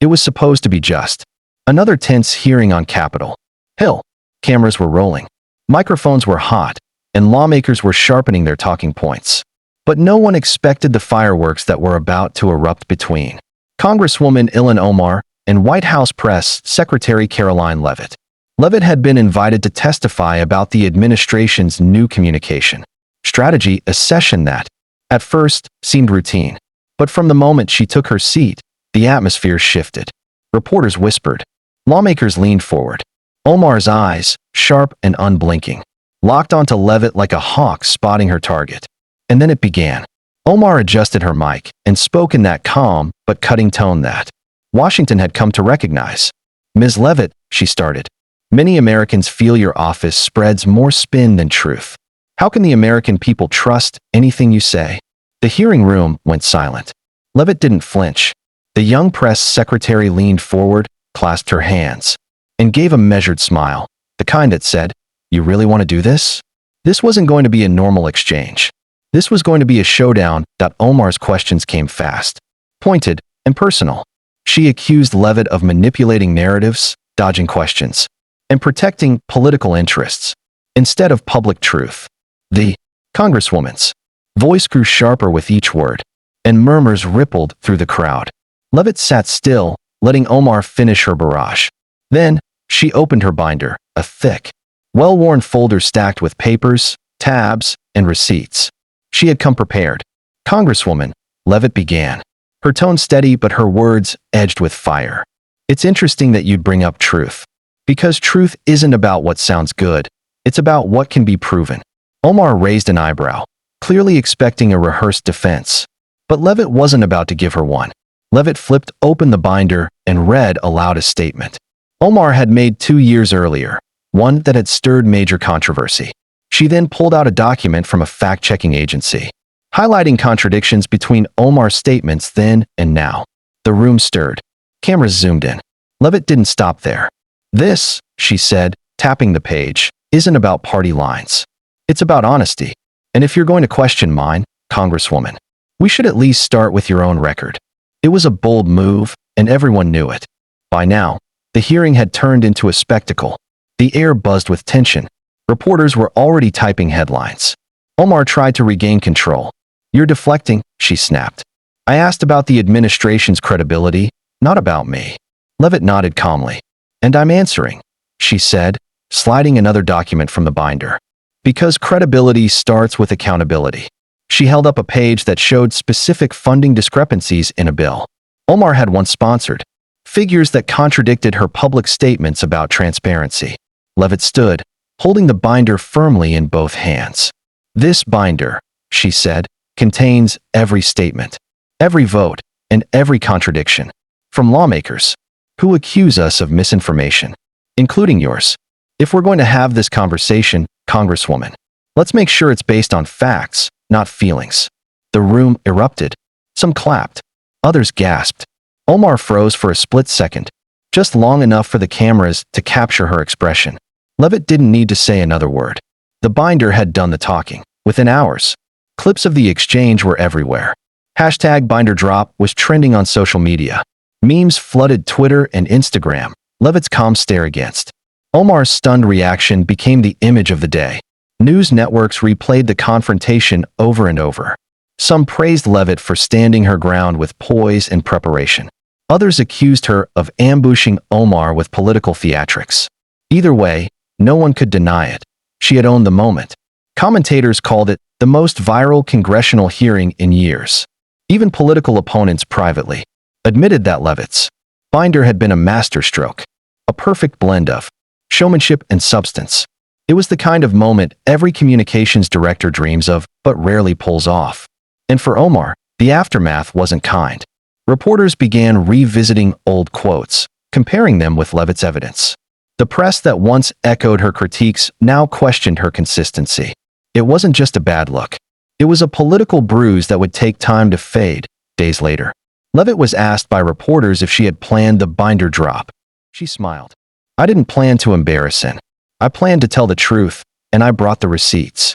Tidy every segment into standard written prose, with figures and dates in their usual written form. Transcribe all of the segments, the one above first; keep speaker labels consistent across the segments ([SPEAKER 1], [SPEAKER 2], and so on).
[SPEAKER 1] It was supposed to be just another tense hearing on Capitol Hill. Cameras were rolling, microphones were hot, and lawmakers were sharpening their talking points. But no one expected the fireworks that were about to erupt between Congresswoman Ilhan Omar and White House Press Secretary Karoline Leavitt. Leavitt had been invited to testify about the administration's new communication strategy, a session that, at first, seemed routine. But from the moment she took her seat, the atmosphere shifted. Reporters whispered. Lawmakers leaned forward. Omar's eyes, sharp and unblinking, locked onto Leavitt like a hawk spotting her target. And then it began. Omar adjusted her mic and spoke in that calm but cutting tone that Washington had come to recognize. Ms. Leavitt, she started. Many Americans feel your office spreads more spin than truth. How can the American people trust anything you say? The hearing room went silent. Leavitt didn't flinch. The young press secretary leaned forward, clasped her hands, and gave a measured smile, the kind that said, "You really want to do this?" This wasn't going to be a normal exchange. This was going to be a showdown. Omar's questions came fast, pointed, and personal. She accused Leavitt of manipulating narratives, dodging questions, and protecting political interests instead of public truth. The Congresswoman's voice grew sharper with each word, and murmurs rippled through the crowd. Leavitt sat still, letting Omar finish her barrage. Then, she opened her binder, a thick, well-worn folder stacked with papers, tabs, and receipts. She had come prepared. Congresswoman, Leavitt began, her tone steady but her words edged with fire. It's interesting that you'd bring up truth. Because truth isn't about what sounds good, it's about what can be proven. Omar raised an eyebrow, clearly expecting a rehearsed defense. But Leavitt wasn't about to give her one. Leavitt flipped open the binder and read aloud a statement Omar had made 2 years earlier, one that had stirred major controversy. She then pulled out a document from a fact-checking agency, highlighting contradictions between Omar's statements then and now. The room stirred. Cameras zoomed in. Leavitt didn't stop there. This, she said, tapping the page, isn't about party lines. It's about honesty. And if you're going to question mine, Congresswoman, we should at least start with your own record. It was a bold move, and everyone knew it. By now, the hearing had turned into a spectacle. The air buzzed with tension. Reporters were already typing headlines. Omar tried to regain control. You're deflecting, she snapped. I asked about the administration's credibility, not about me. Leavitt nodded calmly. And I'm answering, she said, sliding another document from the binder. Because credibility starts with accountability. She held up a page that showed specific funding discrepancies in a bill Omar had once sponsored, figures that contradicted her public statements about transparency. Leavitt stood, holding the binder firmly in both hands. This binder, she said, contains every statement, every vote, and every contradiction, from lawmakers who accuse us of misinformation, including yours. If we're going to have this conversation, Congresswoman, let's make sure it's based on facts, not feelings. The room erupted. Some clapped. Others gasped. Omar froze for a split second, just long enough for the cameras to capture her expression. Leavitt didn't need to say another word. The binder had done the talking. Within hours, clips of the exchange were everywhere. #BinderDrop was trending on social media. Memes flooded Twitter and Instagram. Leavitt's calm stare against Omar's stunned reaction became the image of the day. News networks replayed the confrontation over and over. Some praised Leavitt for standing her ground with poise and preparation. Others accused her of ambushing Omar with political theatrics. Either way, no one could deny it. She had owned the moment. Commentators called it the most viral congressional hearing in years. Even political opponents privately admitted that Leavitt's binder had been a masterstroke, a perfect blend of showmanship and substance. It was the kind of moment every communications director dreams of but rarely pulls off. And for Omar, the aftermath wasn't kind. Reporters began revisiting old quotes, comparing them with Leavitt's evidence. The press that once echoed her critiques now questioned her consistency. It wasn't just a bad look. It was a political bruise that would take time to fade. Days later, Leavitt was asked by reporters if she had planned the binder drop. She smiled. I didn't plan to embarrass him. I planned to tell the truth, and I brought the receipts.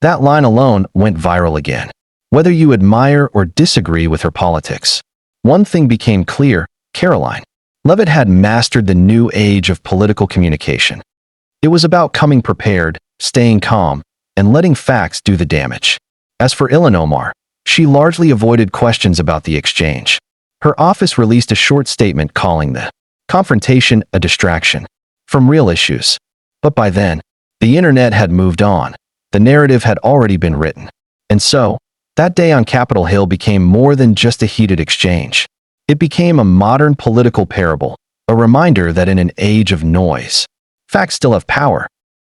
[SPEAKER 1] That line alone went viral again. Whether you admire or disagree with her politics, one thing became clear: Karoline Leavitt had mastered the new age of political communication. It was about coming prepared, staying calm, and letting facts do the damage. As for Ilhan Omar, she largely avoided questions about the exchange. Her office released a short statement calling the confrontation a distraction from real issues. But by then, the internet had moved on. The narrative had already been written. And so, that day on Capitol Hill became more than just a heated exchange. It became a modern political parable, a reminder that in an age of noise, facts still have power.